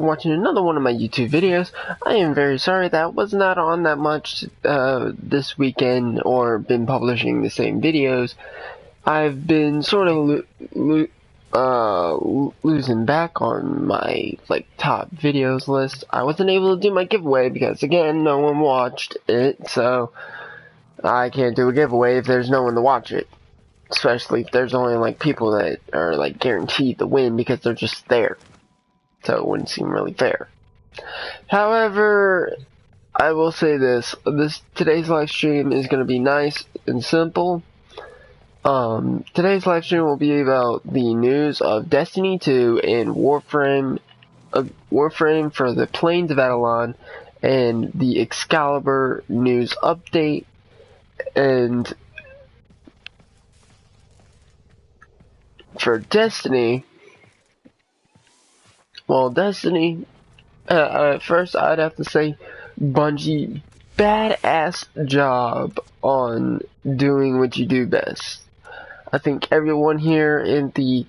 watching another one of my YouTube videos. I am very sorry that I was not on that much this weekend or been publishing the same videos. I've been sort of losing back on my top videos list. I wasn't able to do my giveaway because again no one watched it, so I can't do a giveaway if there's no one to watch it. Especially if there's only people that are guaranteed to win because they're just there. So it wouldn't seem really fair. However, I will say this. Today's live stream is going to be nice and simple. Today's live stream will be about the news of Destiny 2 and Warframe for the Plains of Adelon and the Excalibur news update. And for Destiny, first I'd have to say Bungie, badass job on doing what you do best. I think everyone here in the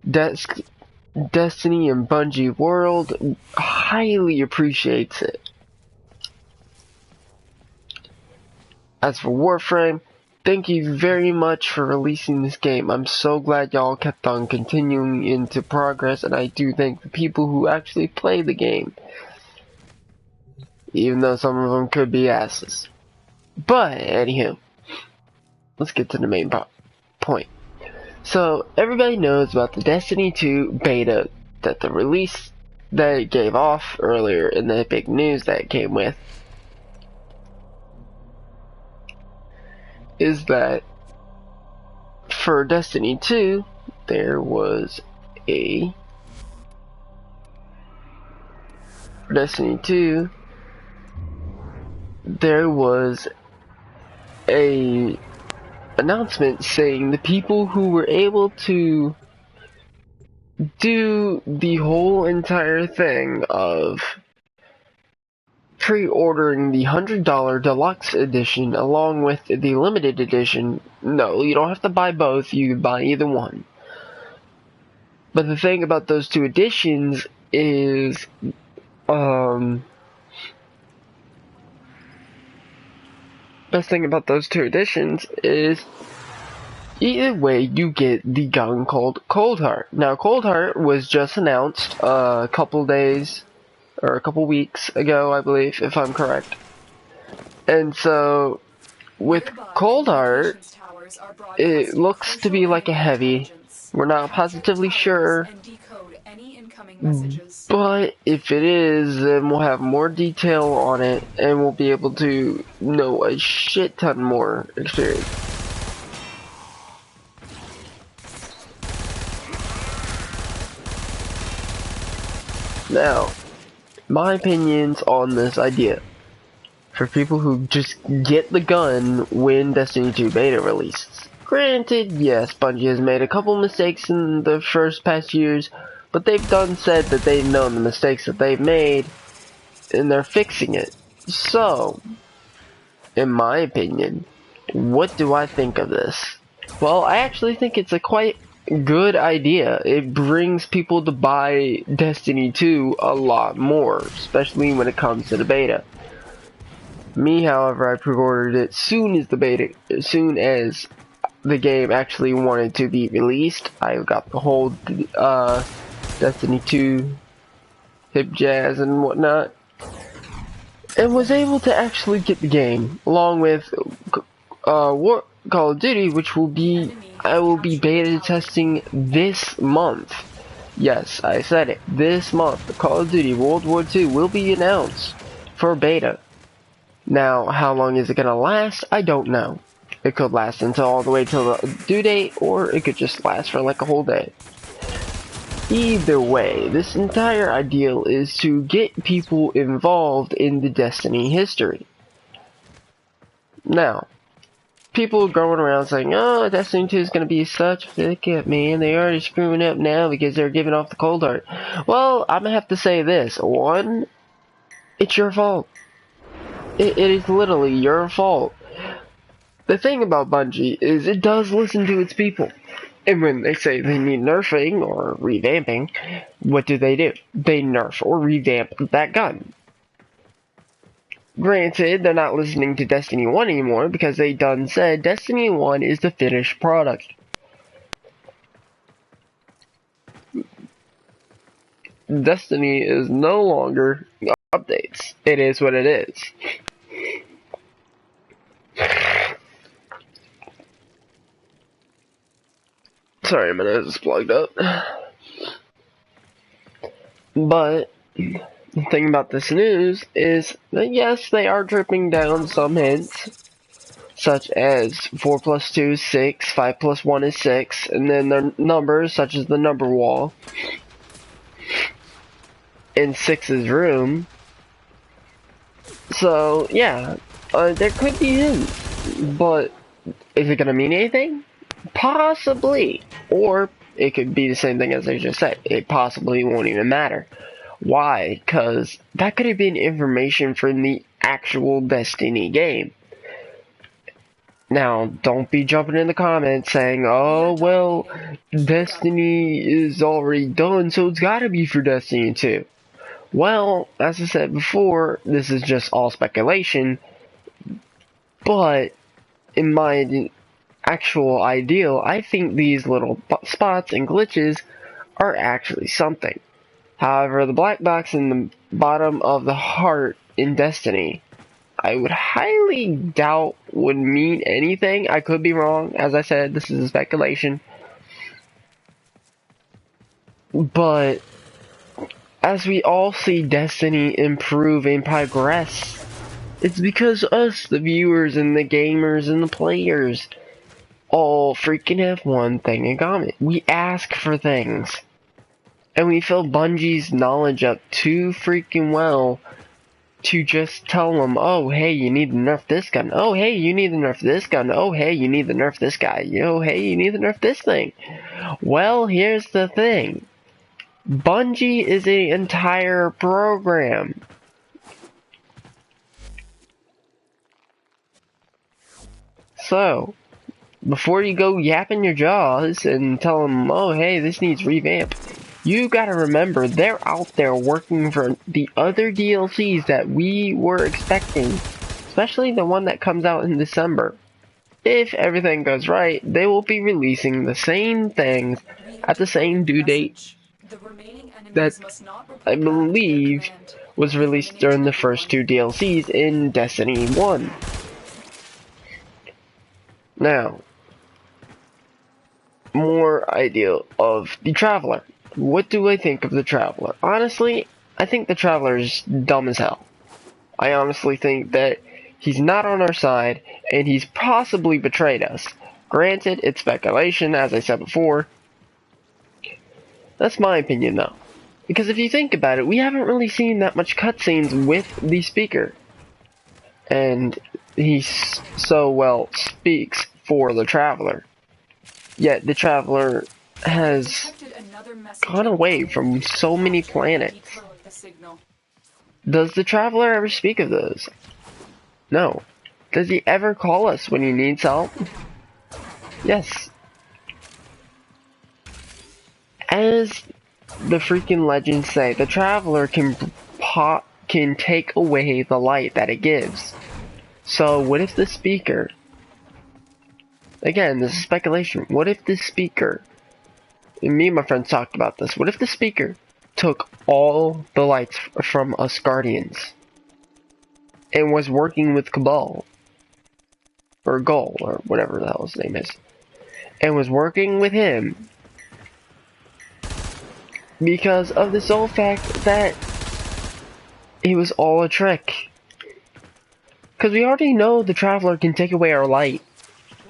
Destiny and Bungie world highly appreciates it. As for Warframe, thank you very much for releasing this game. I'm so glad y'all kept on continuing into progress, and I do thank the people who actually play the game. Even though some of them could be asses. But, anywho, let's get to the main point. So, everybody knows about the Destiny 2 beta, that the release that it gave off earlier, and the big news that it came with. Is that for Destiny 2 there was a announcement saying the people who were able to do the whole entire thing of pre-ordering the $100 deluxe edition along with the limited edition. No, you don't have to buy both, you can buy either one. But the thing about those two editions is either way you get the gun called Coldheart. Now Coldheart was just announced a couple weeks ago, I believe, if I'm correct. And so, with Coldheart, it looks to be like a heavy. We're not positively sure, but if it is, then we'll have more detail on it, and we'll be able to know a shit ton more experience. Now, my opinions on this idea for people who just get the gun when Destiny 2 beta releases. Granted, yes, Bungie has made a couple mistakes in the past years, but they've said that they've known the mistakes that they've made and they're fixing it. So, in my opinion, what do I think of this? Well, I actually think it's a quite good idea. It brings people to buy Destiny 2 a lot more, especially when it comes to the beta. Me, however, I pre-ordered it as soon as the game actually wanted to be released. I got the whole Destiny 2 hip jazz and whatnot, and was able to actually get the game along with Call of Duty, which I will be beta testing this month. Yes, I said it. This month, the Call of Duty World War II will be announced for beta. Now, how long is it gonna last? I don't know. It could last until all the way till the due date, or it could just last for a whole day. Either way, this entire ideal is to get people involved in the Destiny history. Now, people going around saying, oh, Destiny 2 is going to be such a thicket, man. They're already screwing up now because they're giving off the Coldheart. Well, I'm going to have to say this. One, it's your fault. It is literally your fault. The thing about Bungie is it does listen to its people. And when they say they need nerfing or revamping, what do? They nerf or revamp that gun. Granted, they're not listening to Destiny 1 anymore because they done said Destiny 1 is the finished product. Destiny is no longer updates. It is what it is. Sorry, my nose is plugged up. But the thing about this news is that yes, they are dripping down some hints, such as 4 plus 2 is 6, 5 plus 1 is 6, and then their numbers, such as the number wall, in 6's room. So, yeah, there could be hints, but is it going to mean anything? Possibly. Or it could be the same thing as I just said. It possibly won't even matter. Why? Because that could have been information from the actual Destiny game. Now, don't be jumping in the comments saying, oh, well, Destiny is already done, so it's gotta be for Destiny 2. Well, as I said before, this is just all speculation, but in my actual ideal, I think these little spots and glitches are actually something. However, the black box in the bottom of the heart in Destiny, I would highly doubt would mean anything. I could be wrong. As I said, this is a speculation. But as we all see Destiny improve and progress, it's because us, the viewers and the gamers and the players, all freaking have one thing in common. We ask for things. And we fill Bungie's knowledge up too freaking well to just tell them, oh, hey, you need to nerf this gun. Oh, hey, you need to nerf this gun. Oh, hey, you need to nerf this guy. Oh, hey, you need to nerf this thing. Well, here's the thing. Bungie is an entire program. So, before you go yapping your jaws and tell them, oh, hey, this needs revamp, you gotta remember, they're out there working for the other DLCs that we were expecting, especially the one that comes out in December. If everything goes right, they will be releasing the same things at the same due date that I believe was released during the first two DLCs in Destiny 1. Now, more ideal of the Traveler. What do I think of the Traveler? Honestly, I think the Traveler is dumb as hell. I honestly think that he's not on our side, and he's possibly betrayed us. Granted, it's speculation, as I said before. That's my opinion, though. Because if you think about it, we haven't really seen that much cutscenes with the speaker. And he so well speaks for the Traveler. Yet the Traveler has gone away from so many planets. Does the Traveler ever speak of those? No. Does he ever call us when he needs help? Yes. As the freaking legends say, the Traveler can take away the light that it gives. So what if the speaker, again, this is speculation, what if the speaker, and me and my friends talked about this, what if the speaker took all the lights from us Guardians and was working with Cabal, or Gull, or whatever the hell his name is, and was working with him because of the sole fact that it was all a trick. Because we already know the Traveler can take away our light.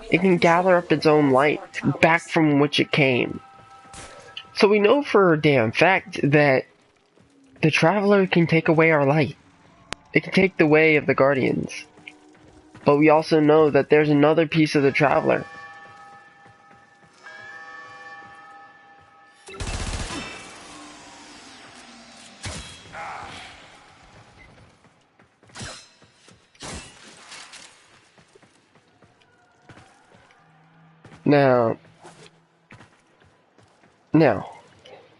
It can gather up its own light back from which it came. So we know for a damn fact that the Traveler can take away our light. It can take the way of the Guardians. But we also know that there's another piece of the Traveler. Now, Now,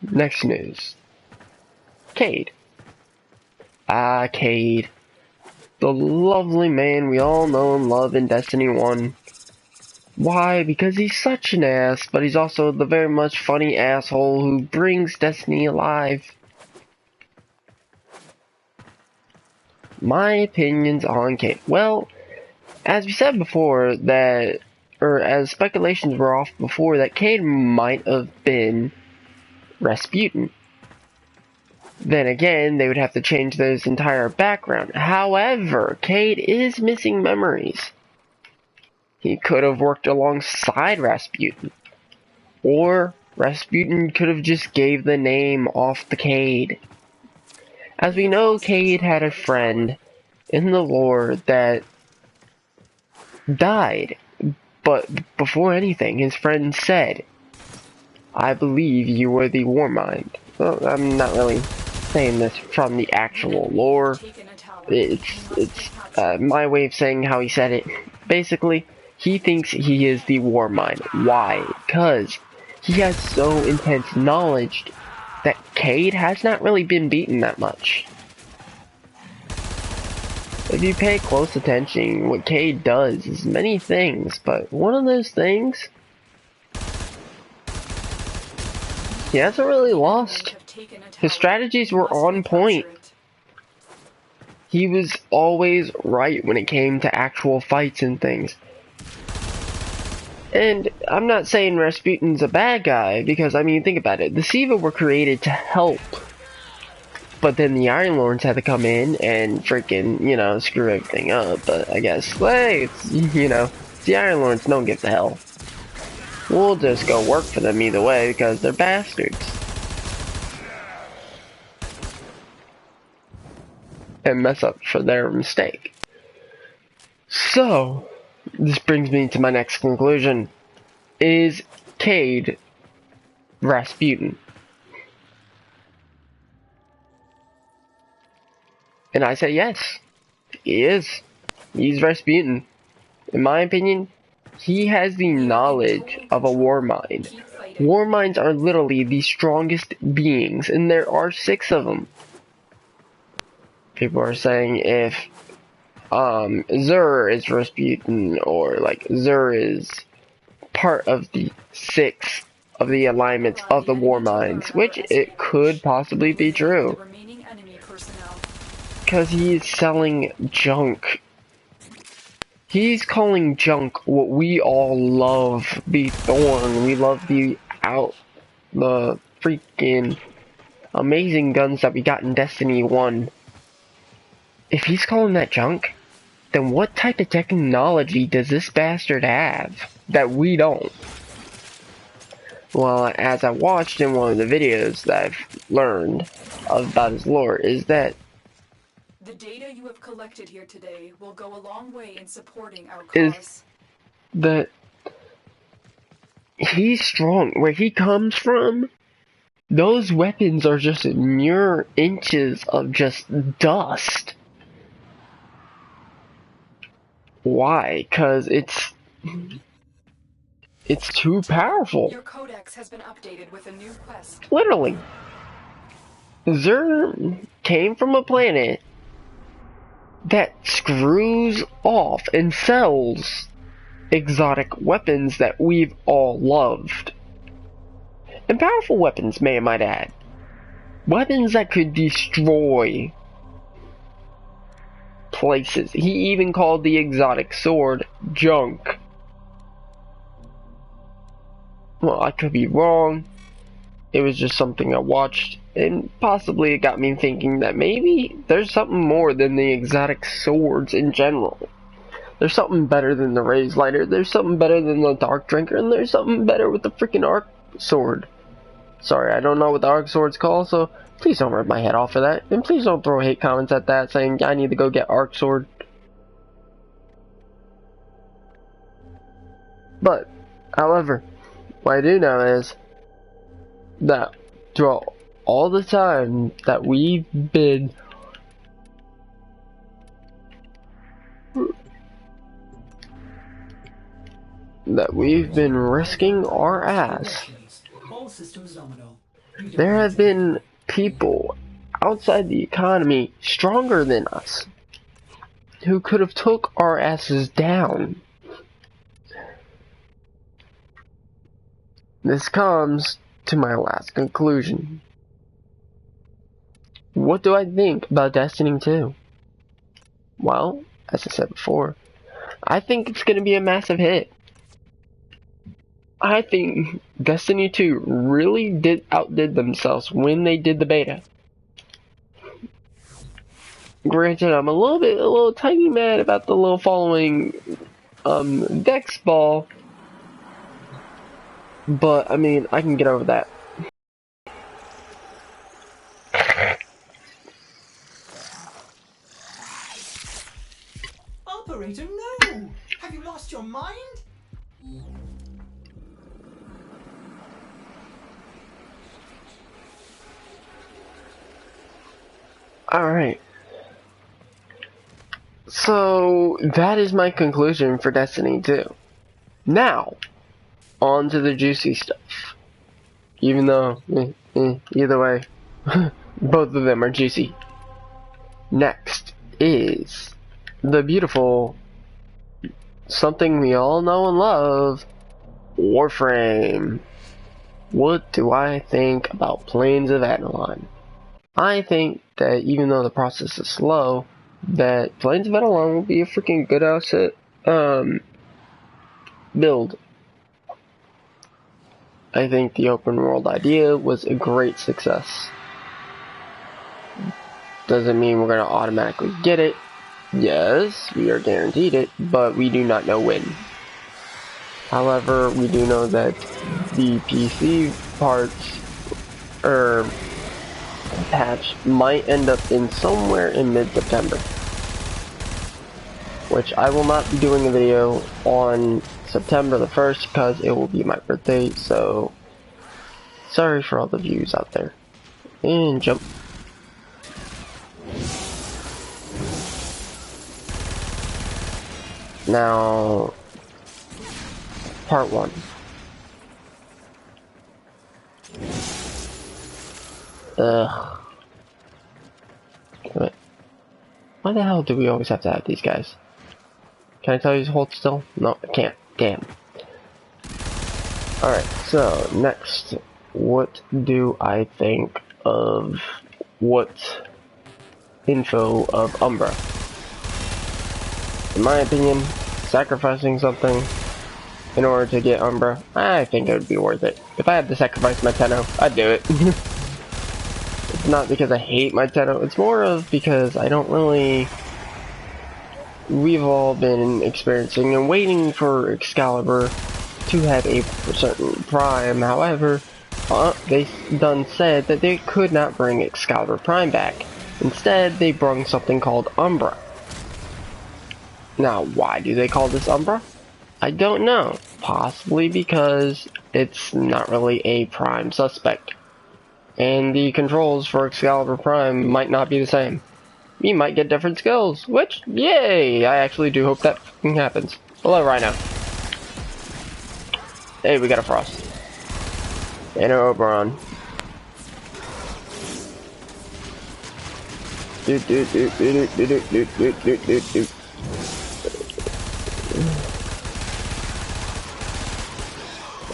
next news. Cade. Cade. The lovely man we all know and love in Destiny 1. Why? Because he's such an ass, but he's also the very much funny asshole who brings Destiny alive. My opinions on Cade. Well, as we said before, as speculations were off before, that Cade might have been Rasputin. Then again, they would have to change his entire background. However, Cade is missing memories. He could have worked alongside Rasputin. Or Rasputin could have just gave the name off the Cade. As we know, Cade had a friend in the lore that died. But before anything, his friend said, "I believe you were the Warmind." Well, I'm not really saying this from the actual lore. It's my way of saying how he said it. Basically, he thinks he is the Warmind. Why? Because he has so intense knowledge that Cade has not really been beaten that much. If you pay close attention, what Cade does is many things, but one of those things, he hasn't really lost. His strategies were on point. He was always right when it came to actual fights and things. And I'm not saying Rasputin's a bad guy, because, I mean, think about it. The Siva were created to help. But then the Iron Lords had to come in and freaking, you know, screw everything up. But I guess, hey, it's, you know, the Iron Lords don't give a hell. We'll just go work for them either way, because they're bastards. And mess up for their mistake. So, this brings me to my next conclusion. Is Cade Rasputin? And I say yes. He is. He's Rasputin. In my opinion, he has the knowledge of a Warmind. Warminds are literally the strongest beings, and there are 6 of them. People are saying if Zur is Rasputin, or like Zur is part of the 6 of the alignments of the Warminds, which it could possibly be true. Because he's selling junk. He's calling junk what we all love, the Thorn. We love the freaking amazing guns that we got in Destiny 1. If he's calling that junk, then what type of technology does this bastard have that we don't? Well, as I watched in one of the videos that I've learned about his lore, is that the data you have collected here today will go a long way in supporting our cause. Is that he's strong. Where he comes from, those weapons are just mere inches of just dust. Why? Because it's too powerful. Your codex has been updated with a new quest. Literally. Zur came from a planet that screws off and sells exotic weapons that we've all loved. And powerful weapons, may I might add. Weapons that could destroy places. He even called the exotic sword junk. Well, I could be wrong. It was just something I watched, and possibly it got me thinking that maybe there's something more than the exotic swords in general. There's something better than the Raise Lighter, there's something better than the Dark Drinker, and there's something better with the freaking Arc Sword. Sorry, I don't know what the Arc Sword's called, so please don't rip my head off for that. And please don't throw hate comments at that saying I need to go get Arc Sword. But, however, what I do know is that throughout all the time that we've been risking our ass systems nominal. There have been people outside the economy stronger than us who could have took our asses down. This comes to my last conclusion. What do I think about Destiny 2? Well, as I said before, I think it's going to be a massive hit. I think Destiny 2 really outdid themselves when they did the beta. Granted, I'm a little tiny mad about the little following Dex ball, but I mean, I can get over that. Operator, no! Have you lost your mind? Alright. So, that is my conclusion for Destiny 2. Now, on to the juicy stuff. Even though, either way, both of them are juicy. Next is the beautiful, something we all know and love, Warframe. What do I think about Plains of Adeline? I think that even though the process is slow, that Plains of Adeline will be a freaking good asset build. I think the open world idea was a great success. Doesn't mean we're going to automatically get it. Yes, we are guaranteed it, but we do not know when. However, we do know that the PC parts or patch might end up in somewhere in mid-September, which I will not be doing a video on September the 1st because it will be my birthday, so sorry for all the views out there. And jump. Now, part 1. Wait. Why the hell do we always have to have these guys? Can I tell you to hold still? No, I can't. Damn. Alright, so next, what do I think of what info of Umbra? In my opinion, sacrificing something in order to get Umbra, I think it would be worth it. If I had to sacrifice my Tenno, I'd do it. It's not because I hate my Tenno, it's more of because I don't really... We've all been experiencing and waiting for Excalibur to have a certain prime. However, they done said that they could not bring Excalibur Prime back. Instead, they brung something called Umbra. Now, why do they call this Umbra? I don't know. Possibly because it's not really a prime suspect. And the controls for Excalibur Prime might not be the same. You might get different skills, which, yay! I actually do hope that happens. Hello, Rhino. Hey, we got a Frost. And an Oberon.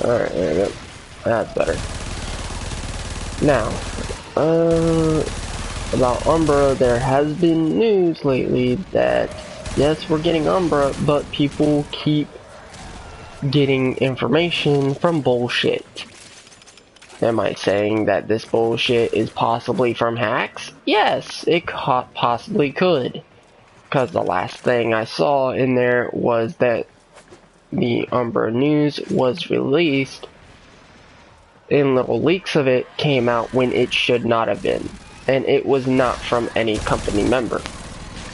Alright, there we go. That's better. Now, about Umbra, there has been news lately that, yes, we're getting Umbra, but people keep getting information from bullshit. Am I saying that this bullshit is possibly from hacks? Yes, it possibly could. Because the last thing I saw in there was that the Umbra news was released, and little leaks of it came out when it should not have been. And it was not from any company member.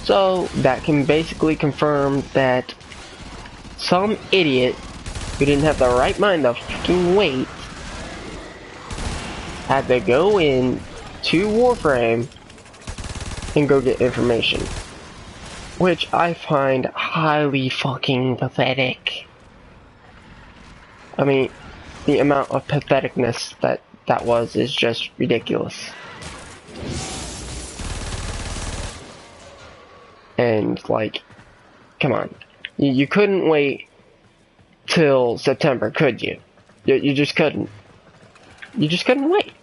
So, that can basically confirm that some idiot who didn't have the right mind to fucking wait had to go in to Warframe and go get information. Which I find highly fucking pathetic. I mean, the amount of patheticness that was is just ridiculous. And, like, come on. You couldn't wait till September, could you? You just couldn't. You just couldn't wait.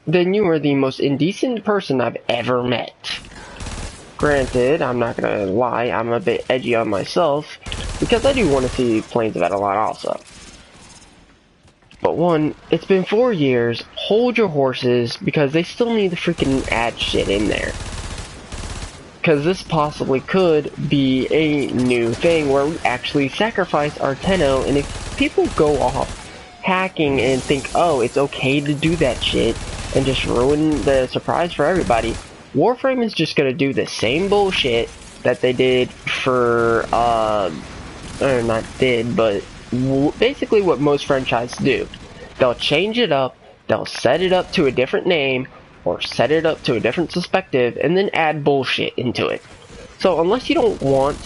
Then you were the most indecent person I've ever met. Granted, I'm not gonna lie, I'm a bit edgy on myself, because I do want to see Planes of Ed a lot also. But one, it's been 4 years, hold your horses, because they still need to freaking add shit in there. Because this possibly could be a new thing where we actually sacrifice our Tenno, and if people go off hacking and think, oh, it's okay to do that shit, and just ruin the surprise for everybody, Warframe is just gonna do the same bullshit that they did for, or not did, but basically what most franchises do. They'll change it up, they'll set it up to a different name, or set it up to a different perspective, and then add bullshit into it. So unless you don't want,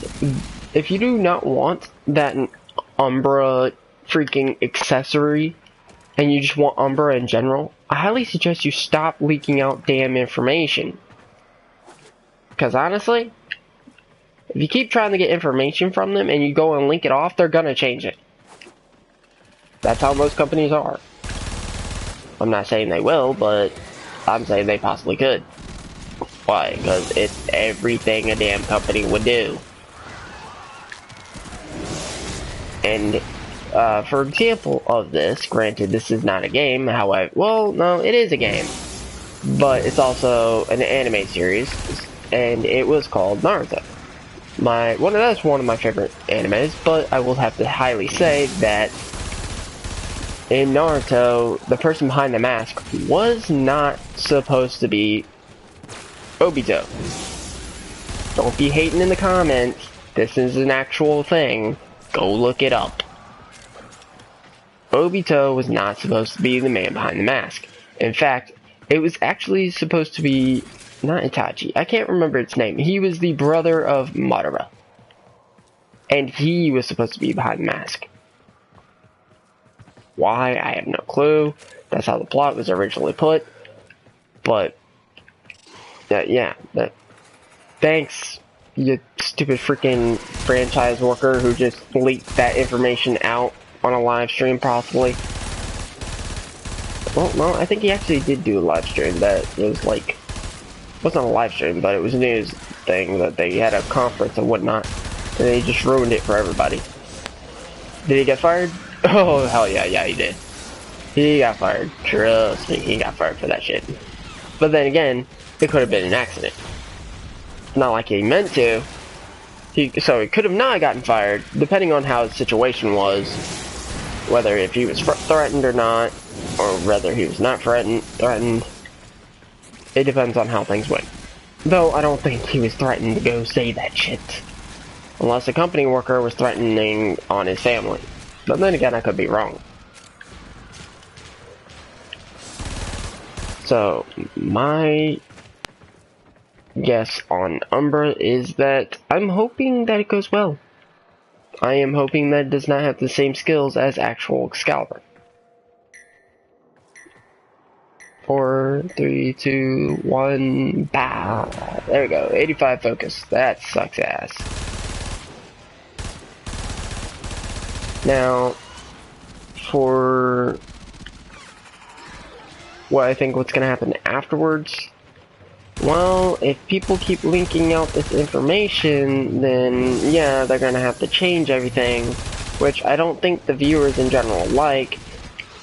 if you do not want that Umbra freaking accessory, and you just want Umbra in general, I highly suggest you stop leaking out damn information. Because honestly, if you keep trying to get information from them and you go and link it off, they're gonna change it. That's how most companies are. I'm not saying they will, but I'm saying they possibly could. Why? Because it's everything a damn company would do. And, for example of this, granted this is not a game, however, well, no, it is a game. But it's also an anime series, and it was called Naruto. That's one of my favorite animes, but I will have to highly say that in Naruto, the person behind the mask was not supposed to be Obito. Don't be hating in the comments. This is an actual thing. Go look it up. Obito was not supposed to be the man behind the mask. In fact, it was actually supposed to be not Itachi. I can't remember its name. He was the brother of Madara. And he was supposed to be behind the mask. Why? I have no clue. That's how the plot was originally put. But, yeah. Thanks, you stupid freaking franchise worker who just leaked that information out on a live stream, possibly. Well, no, I think he actually did do a live stream that was like, it wasn't a live stream, but it was a news thing that they had a conference and whatnot, and they just ruined it for everybody. Did he get fired? Oh, hell yeah, he did. He got fired. Trust me, he got fired for that shit. But then again, it could have been an accident. Not like he meant to. So he could have not gotten fired, depending on how the situation was. Whether if he was threatened or not, or whether he was not threatened. It depends on how things went. Though, I don't think he was threatened to go say that shit. Unless a company worker was threatening on his family. But then again, I could be wrong. So, my guess on Umbra is that I'm hoping that it goes well. I am hoping that it does not have the same skills as actual Excalibur. 4, 3, 2, 1, bow. There we go, 85 focus. That sucks ass. Now, for what I think what's going to happen afterwards, well, if people keep linking out this information, then yeah, they're going to have to change everything, which I don't think the viewers in general like,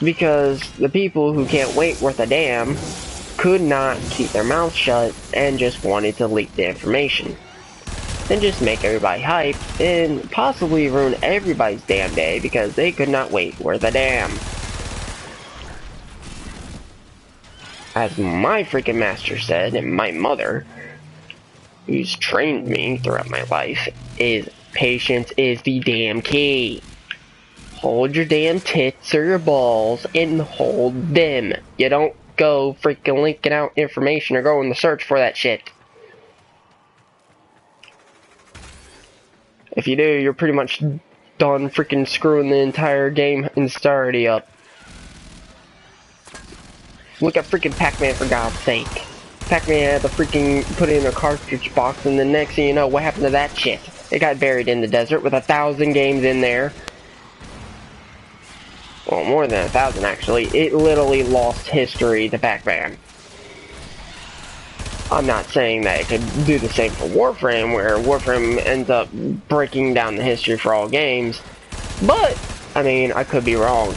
because the people who can't wait worth a damn could not keep their mouths shut and just wanted to leak the information. And just make everybody hype, and possibly ruin everybody's damn day because they could not wait worth a damn. As my freaking master said, and my mother, who's trained me throughout my life, is patience is the damn key. Hold your damn tits or your balls and hold them. You don't go freaking linking out information or go in the search for that shit. If you do, you're pretty much done freaking screwing the entire game entirety up. Look at freaking Pac-Man, for God's sake. Pac-Man had to freaking put it in a cartridge box, and the next thing you know, what happened to that shit? It got buried in the desert with 1,000 games in there. Well, more than 1,000 actually. It literally lost history to Pac-Man. I'm not saying that it could do the same for Warframe, where Warframe ends up breaking down the history for all games. But, I mean, I could be wrong.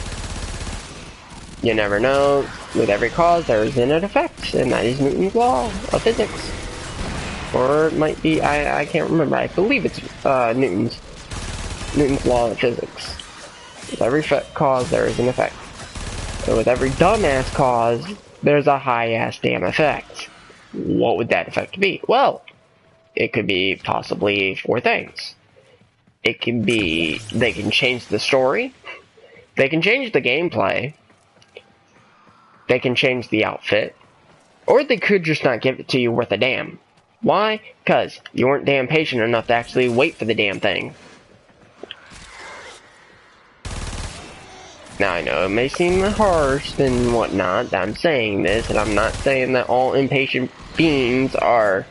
You never know. With every cause, there is an effect, and that is Newton's law of physics. Or it might be, I can't remember. I believe it's Newton's law of physics. With every cause, there is an effect. And with every dumbass cause, there's a high-ass damn effect. What would that effect be? Well, it could be possibly 4 things. It can be, they can change the story, they can change the gameplay, they can change the outfit, or they could just not give it to you worth a damn. Why? Because you weren't damn patient enough to actually wait for the damn thing. Now, I know it may seem harsh and whatnot that I'm saying this, and I'm not saying that all impatient beings are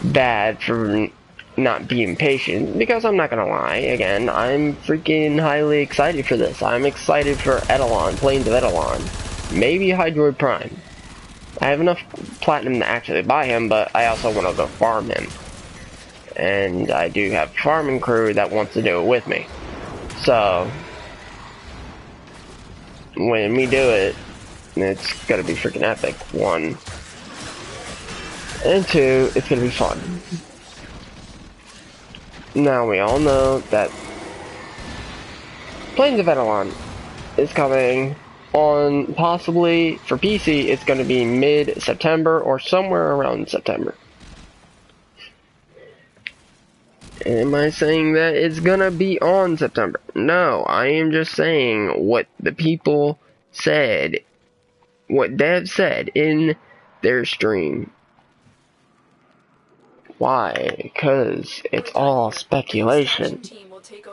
bad for not being patient, because I'm not gonna lie, again, I'm freaking highly excited for this. I'm excited for Eidolon, Plains of Eidolon. Maybe Hydroid Prime. I have enough platinum to actually buy him, but I also want to go farm him. And I do have a farming crew that wants to do it with me. So, when we do it, it's gonna be freaking epic, 1. And 2, it's gonna be fun. Now, we all know that Plains of Eidolon is coming on, possibly, for PC, it's gonna be mid-September, or somewhere around September. Am I saying that it's gonna be on September? No, I am just saying what the people said, what devs said in their stream. Why? Because it's all speculation.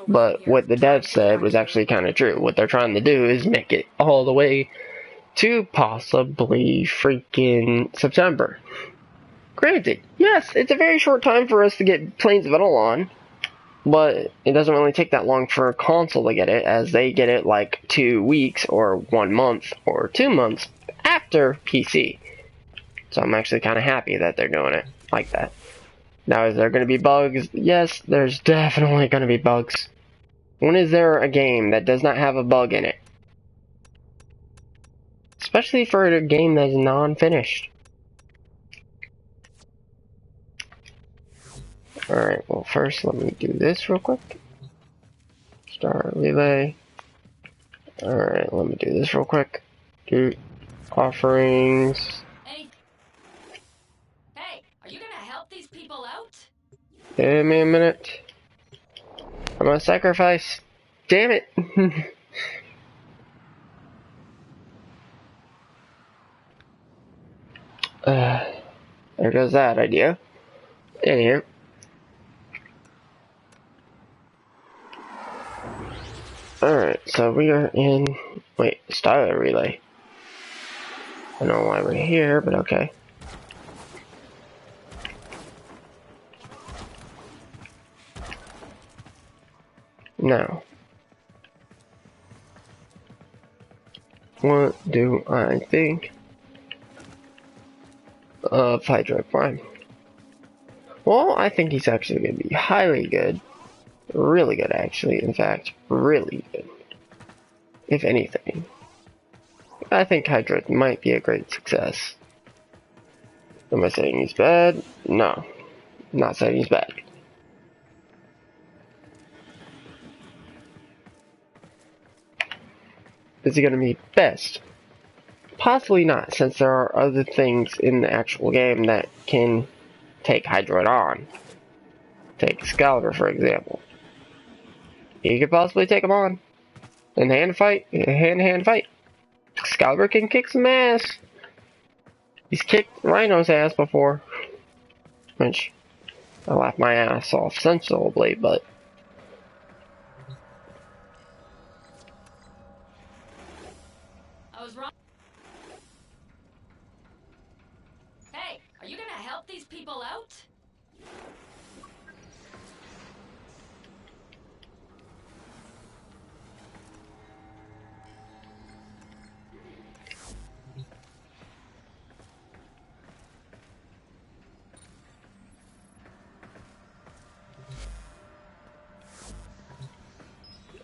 But what the devs said was actually kind of true. What they're trying to do is make it all the way to possibly freaking September. Granted, yes, it's a very short time for us to get Plains of Eidolon, but it doesn't really take that long for a console to get it, as they get it like 2 weeks, or 1 month, or 2 months after PC. So I'm actually kind of happy that they're doing it like that. Now, is there going to be bugs? Yes, there's definitely going to be bugs. When is there a game that does not have a bug in it? Especially for a game that's non-finished. Alright, well first let me do this real quick. Start relay. Alright, let me do this real quick. Do offerings. Hey, are you gonna help these people out? Give me a minute. I'm gonna sacrifice. Damn it. There goes that idea. Anyhow. Alright, so we are in, wait, style relay. I don't know why we're here, but okay. Now, what do I think of Hydroid Prime? Well, I think he's actually going to be highly good. Really good, actually. In fact, really good. If anything. I think Hydroid might be a great success. Am I saying he's bad? No. I'm not saying he's bad. Is he going to be best? Possibly not, since there are other things in the actual game that can take Hydroid on. Take Excalibur, for example. You could possibly take him on. In hand-to-hand fight. Excalibur can kick some ass. He's kicked Rhino's ass before. Which, I laughed my ass off sensibly, but out?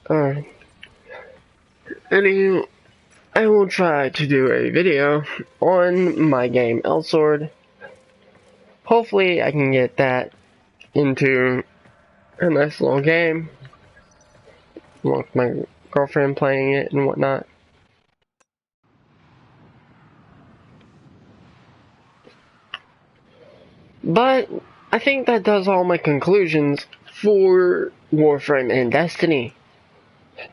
Alright. Anyway, I will try to do a video on my game Elsword. Hopefully I can get that into a nice little game. With my girlfriend playing it and whatnot. But I think that does all my conclusions for Warframe and Destiny.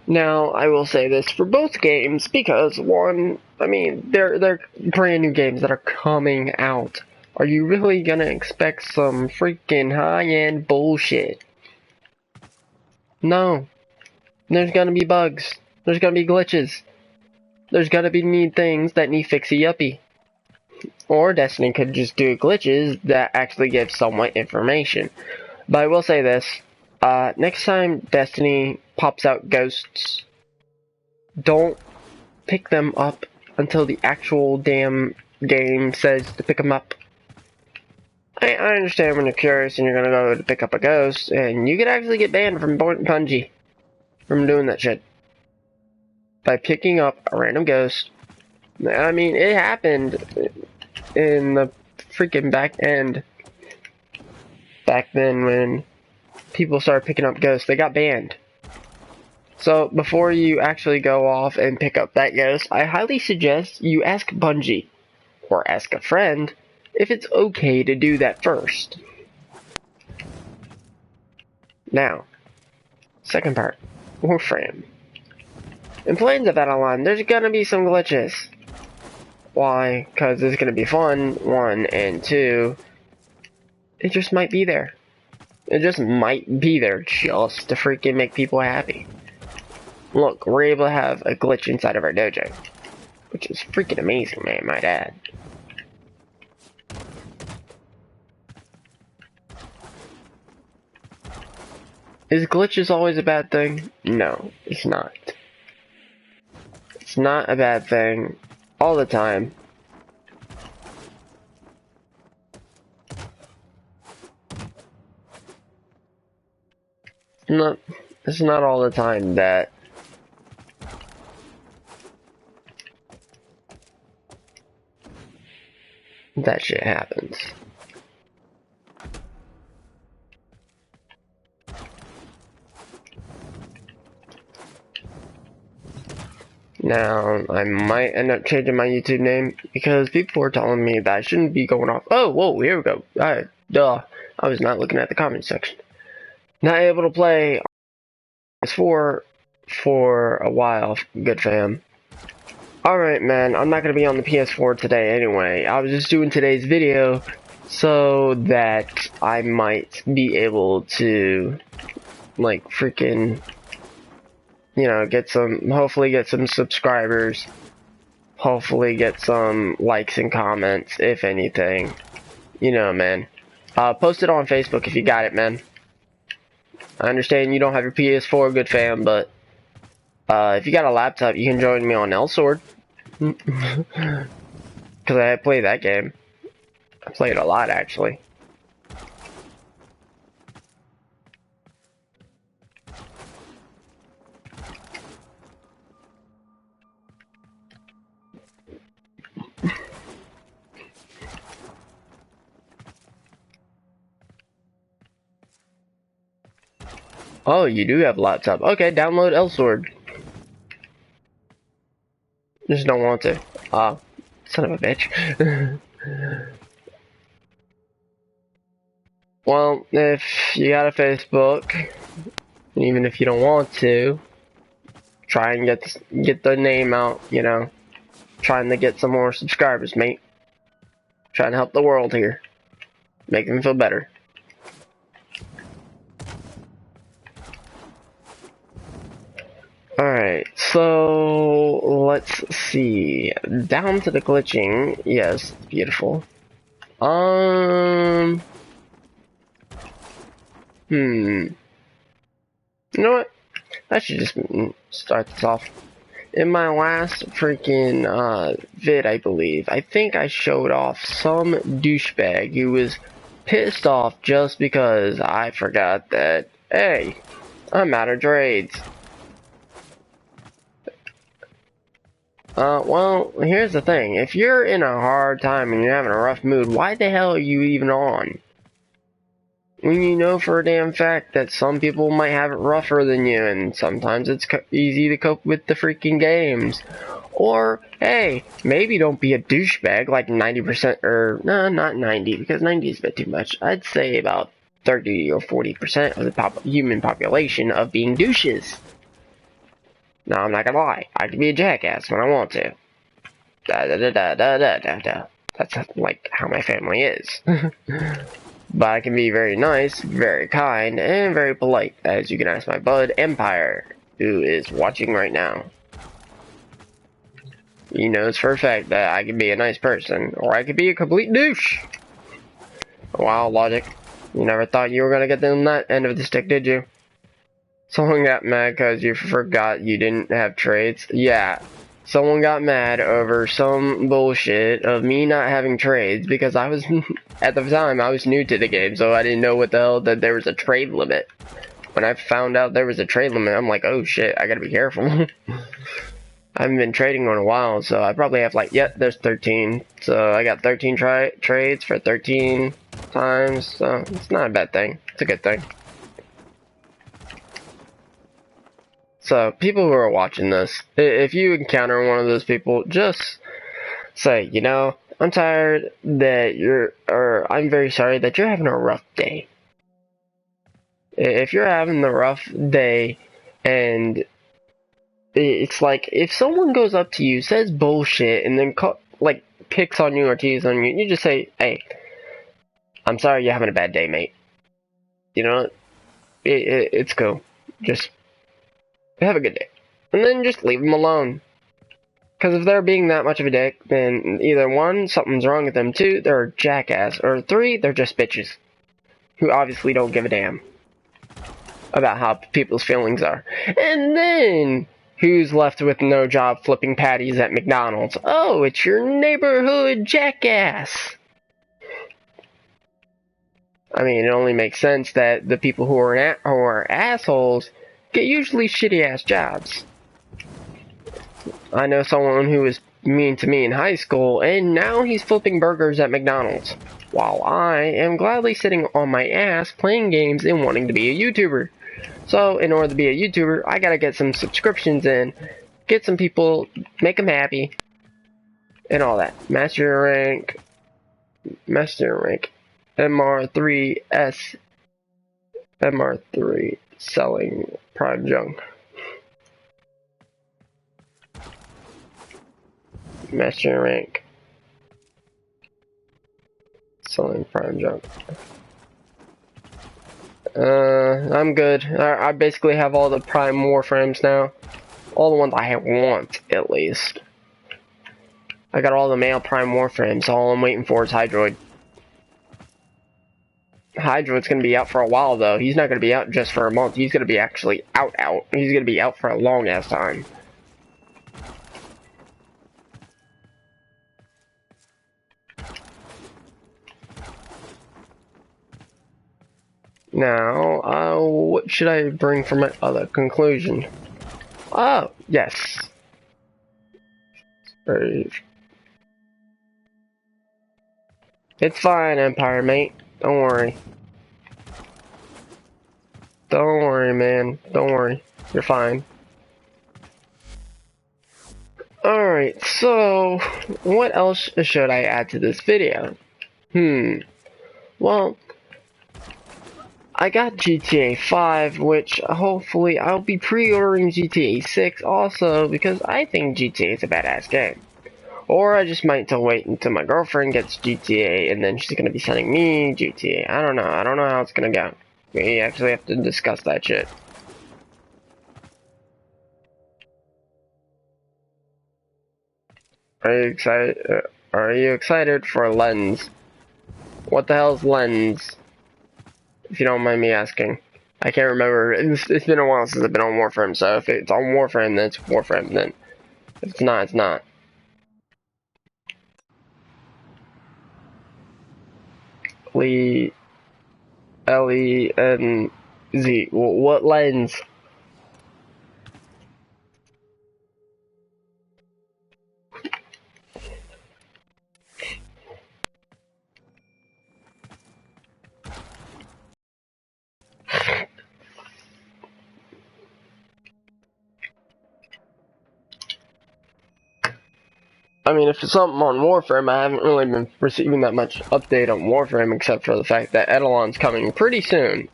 Now, I will say this for both games because one, I mean, they're brand new games that are coming out. Are you really gonna expect some freaking high-end bullshit? No. There's gonna be bugs. There's gonna be glitches. There's gonna be things that need fixy-uppy. Or Destiny could just do glitches that actually give somewhat information. But I will say this. Next time Destiny pops out ghosts, don't pick them up until the actual damn game says to pick them up. I understand when you're curious and you're gonna go to pick up a ghost, and you could actually get banned from Bungie from doing that shit. By picking up a random ghost. I mean, it happened in the freaking back end. Back then when people started picking up ghosts, they got banned. So before you actually go off and pick up that ghost, I highly suggest you ask Bungie, or ask a friend, if it's okay to do that first. Now, second part, Warframe. In Planes of Online, there's gonna be some glitches. Why? Because it's gonna be fun, one, and two, it just might be there. It just might be there just to freaking make people happy. Look, we're able to have a glitch inside of our dojo, which is freaking amazing, man, might add. Is glitches always a bad thing? No, it's not. It's not a bad thing all the time. It's not all the time that that shit happens. Now, I might end up changing my YouTube name because people were telling me that I shouldn't be going off. Oh, whoa, here we go. Duh. I was not looking at the comment section. Not able to play PS4 for a while, good fam. Alright, man, I'm not going to be on the PS4 today anyway. I was just doing today's video so that I might be able to, like, freaking, you know, hopefully get some subscribers, hopefully get some likes and comments, if anything. You know, man. Post it on Facebook if you got it, man. I understand you don't have your PS4, good fam, but if you got a laptop, you can join me on Elsword. Because I play that game. I play it a lot, actually. Oh, you do have a laptop. Okay, download Elsword. Just don't want to. Son of a bitch. Well, if you got a Facebook, even if you don't want to, try and get the name out, you know. Trying to get some more subscribers, mate. Trying to help the world here. Make them feel better. Alright, so let's see. Down to the glitching. Yes, beautiful. You know what? I should just start this off. In my last freaking vid, I believe, I think I showed off some douchebag who was pissed off just because I forgot that, hey, I'm out of trades. Well, here's the thing. If you're in a hard time and you're having a rough mood, why the hell are you even on? When you know for a damn fact that some people might have it rougher than you, and sometimes it's easy to cope with the freaking games. Or, hey, maybe don't be a douchebag like 90%, or, no, not 90, because 90 is a bit too much. I'd say about 30 or 40% of the human population of being douches. Now, I'm not gonna lie, I can be a jackass when I want to. That's like how my family is. But I can be very nice, very kind, and very polite, as you can ask my bud Empire, who is watching right now. He knows for a fact that I can be a nice person, or I could be a complete douche. Wow, Logic. You never thought you were gonna get on that end of the stick, did you? Someone got mad because you forgot you didn't have trades? Yeah. Someone got mad over some bullshit of me not having trades because I was, at the time, I was new to the game, so I didn't know what the hell that there was a trade limit. When I found out there was a trade limit, I'm like, oh shit, I gotta be careful. I haven't been trading in a while, so I probably have like, yep, there's 13. So I got 13 trades for 13 times, so it's not a bad thing. It's a good thing. So, people who are watching this, if you encounter one of those people, just say, you know, I'm tired that I'm very sorry that you're having a rough day. If you're having a rough day, and it's like, if someone goes up to you, says bullshit, and then, like, picks on you or teases on you, you just say, hey, I'm sorry you're having a bad day, mate. You know, it's cool. Just have a good day. And then just leave them alone. Because if they're being that much of a dick, then either one, something's wrong with them, two, they're a jackass, or three, they're just bitches. Who obviously don't give a damn about how people's feelings are. And then, who's left with no job flipping patties at McDonald's? Oh, it's your neighborhood jackass! I mean, it only makes sense that the people who are assholes get usually shitty-ass jobs. I know someone who was mean to me in high school, and now he's flipping burgers at McDonald's, while I am gladly sitting on my ass playing games and wanting to be a YouTuber. So, in order to be a YouTuber, I gotta get some subscriptions in, get some people, make them happy, and all that. Master rank, MR3S, MR3, selling prime junk. Master rank, selling prime junk. I'm good. I basically have all the prime Warframes now. All the ones I want, at least. I got all the male prime Warframes. All I'm waiting for is Hydroid. Hydroid's gonna be out for a while, though. He's not gonna be out just for a month. He's gonna be actually out. He's gonna be out for a long-ass time. Now, what should I bring for my other conclusion? Oh, yes. It's fine, Empire, mate. Don't worry. Don't worry, man. Don't worry. You're fine. Alright, so, what else should I add to this video? Well, I got GTA 5, which hopefully I'll be pre-ordering GTA 6 also, because I think GTA is a badass game. Or I just might wait until my girlfriend gets GTA, and then she's gonna be sending me GTA. I don't know how it's gonna go. We actually have to discuss that shit. Are you excited for Lens? What the hell's Lens? if you don't mind me asking. I can't remember. It's been a while since I've been on Warframe, so if it's on Warframe, then it's Warframe. Then if it's not, it's not. L-E-N-Z. What lens? I mean, if it's something on Warframe, I haven't really been receiving that much update on Warframe, except for the fact that Eidolon's coming pretty soon.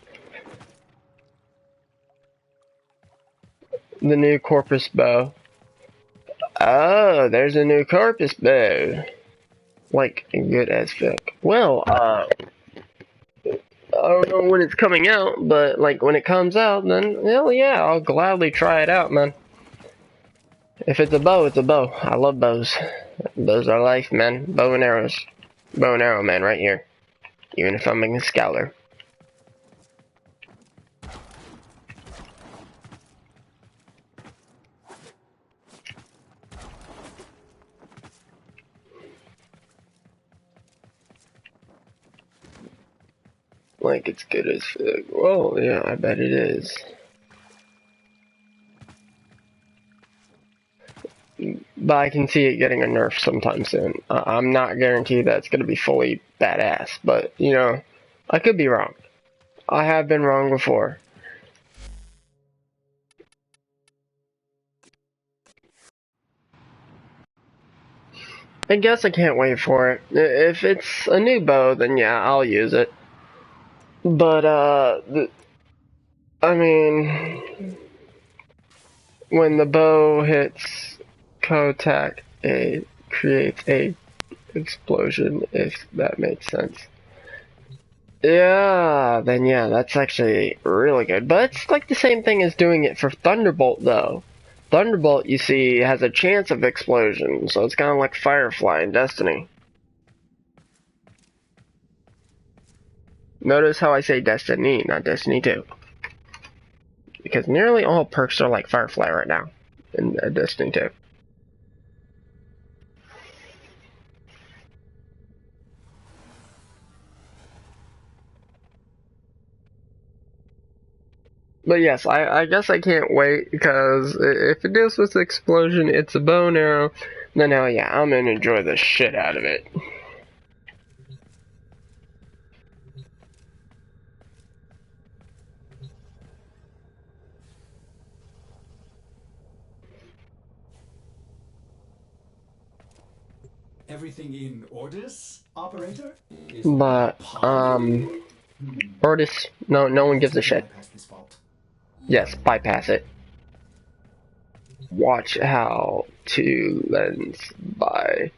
The new Corpus bow. Oh, there's a new Corpus bow. Like, good as fuck. Well, I don't know when it's coming out, but, like, when it comes out, then, hell yeah, I'll gladly try it out, man. If it's a bow, it's a bow. I love bows. Bows are life, man. Bow and arrows. Bow and arrow, man, right here. Even if I'm a scholar. Like, it's good as fuck. Well, yeah, I bet it is. But I can see it getting a nerf sometime soon. I'm not guaranteed that it's going to be fully badass, but, you know, I could be wrong. I have been wrong before. I guess I can't wait for it. If it's a new bow, then yeah, I'll use it. But, I mean, when the bow hits contact, it creates a explosion, if that makes sense. Yeah, then yeah, that's actually really good. But it's like the same thing as doing it for Thunderbolt, though. Thunderbolt, you see, has a chance of explosion, so it's kind of like Firefly in Destiny. Notice how I say Destiny, not Destiny 2. Because nearly all perks are like Firefly right now in Destiny 2. But yes, I guess I can't wait, because if it deals with explosion, it's a bow and arrow, then hell yeah, I'm gonna enjoy the shit out of it. Everything in orders, operator? But, Ortis, no one gives a shit. Yes, bypass it. Watch how two lens by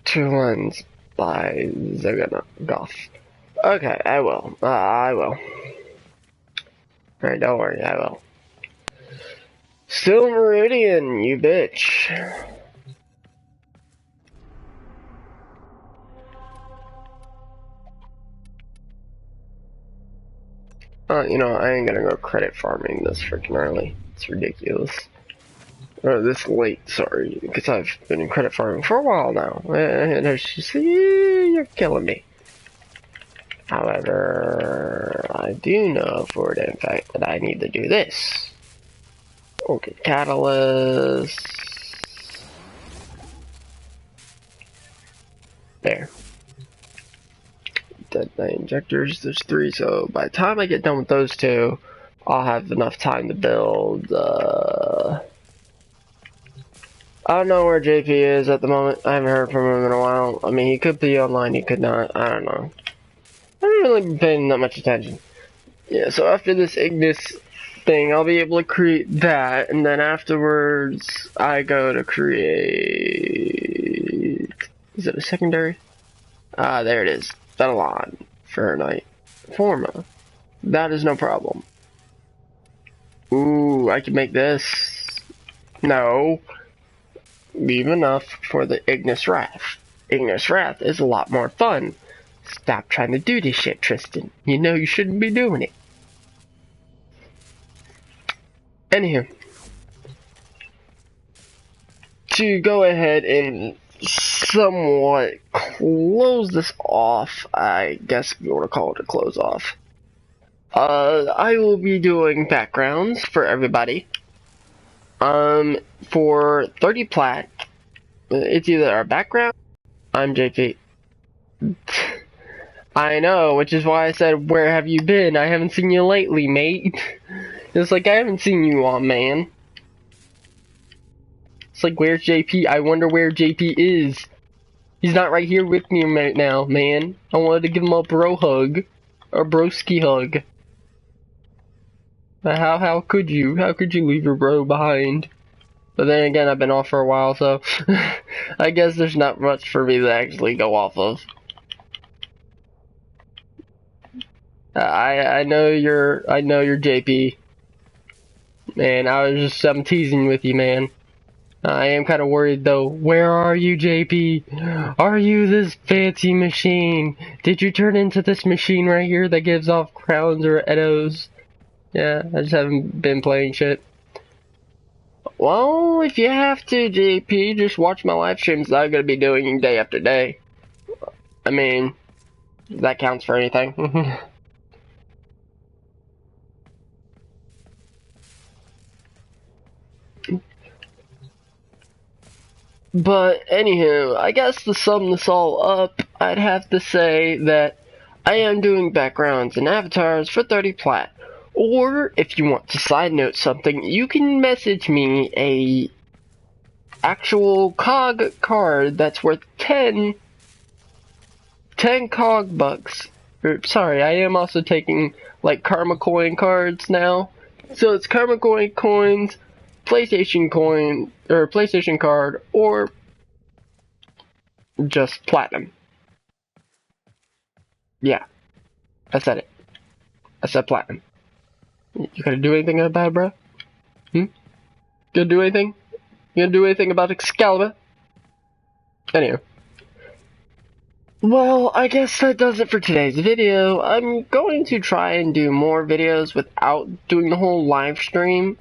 Zaganogoth. Okay, I will. I will. Alright, don't worry, I will. Still Meridian, you bitch. You know, I ain't gonna go credit farming this freaking early. It's ridiculous. Or this late, sorry, because I've been in credit farming for a while now. And it's just, you're killing me. However, I do know for the fact that I need to do this. Okay, catalyst. There. Dead Knight injectors, there's 3, so by the time I get done with those 2, I'll have enough time to build, I don't know where JP is at the moment. I haven't heard from him in a while. I mean, he could be online, he could not. I don't know. I haven't really been paying that much attention. Yeah, so after this Ignis thing, I'll be able to create that, and then afterwards, I go to create... Is it a secondary? Ah, there it is. Eidolon for Knight Forma. That is no problem. Ooh, I can make this. No. Leave enough for the Ignis Wrath. Ignis Wrath is a lot more fun. Stop trying to do this shit, Tristan. You know you shouldn't be doing it. Anywho, to go ahead and somewhat close this off, I guess if you want to call it a close off. I will be doing backgrounds for everybody. For 30 plat, it's either our background. I'm JP. I know, which is why I said, where have you been? I haven't seen you lately, mate. It's like, I haven't seen you on, man. It's like, where's JP? I wonder where JP is. He's not right here with me right now, man. I wanted to give him a bro hug. A broski hug. How could you? How could you leave your bro behind? But then again, I've been off for a while, so I guess there's not much for me to actually go off of. I know you're JP. Man, I'm teasing with you, man. I am kind of worried though. Where are you, JP? Are you this fancy machine? Did you turn into this machine right here that gives off crowns or eddos? Yeah, I just haven't been playing shit. Well, if you have to, JP, just watch my live streams that I'm gonna be doing day after day. I mean, if that counts for anything. But anywho, I guess to sum this all up, I'd have to say that I am doing backgrounds and avatars for 30 plat. Or, if you want to side note something, you can message me a actual cog card that's worth 10 cog bucks. Sorry, I am also taking, like, Karma Coin cards now. So it's Karma Coin coins, PlayStation coin, or PlayStation card, or just platinum. Yeah, I said it. I said platinum. You gonna do anything about it, bro? Gonna do anything? You gonna do anything about Excalibur? Anyway. Well, I guess that does it for today's video. I'm going to try and do more videos without doing the whole live stream.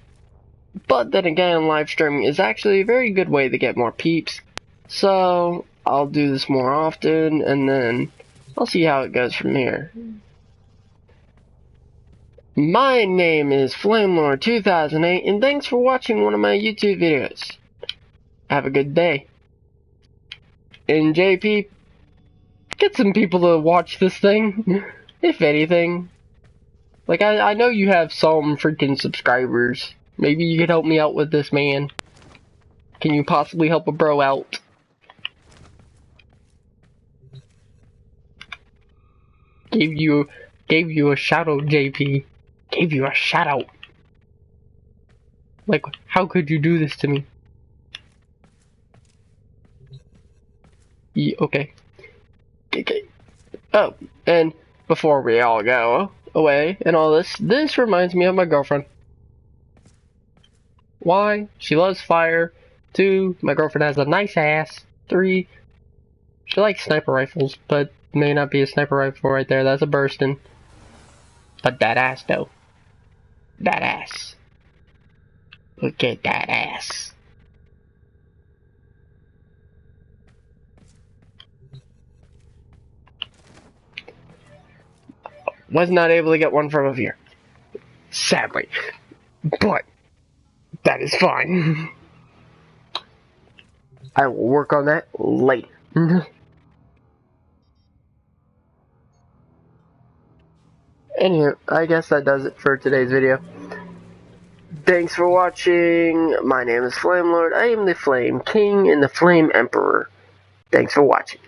But then again, live streaming is actually a very good way to get more peeps. So, I'll do this more often, and then I'll see how it goes from here. My name is FlameLord2008, and thanks for watching one of my YouTube videos. Have a good day. And JP, get some people to watch this thing, if anything. Like, I know you have some freaking subscribers. Maybe you could help me out with this, man. Can you possibly help a bro out? Gave you a shout out, JP. Gave you a shout out. Like, how could you do this to me? Yeah, okay. Okay. Oh, and before we all go away and all this reminds me of my girlfriend. 1, she loves fire. 2, my girlfriend has a nice ass. 3, she likes sniper rifles, but may not be a sniper rifle right there. That's a burstin'. But that ass though. That ass. Look at that ass. Was not able to get one from up here. Sadly. But that is fine. I will work on that later. Anywho, I guess that does it for today's video. Thanks for watching. My name is FlameLord. I am the Flame King and the Flame Emperor. Thanks for watching.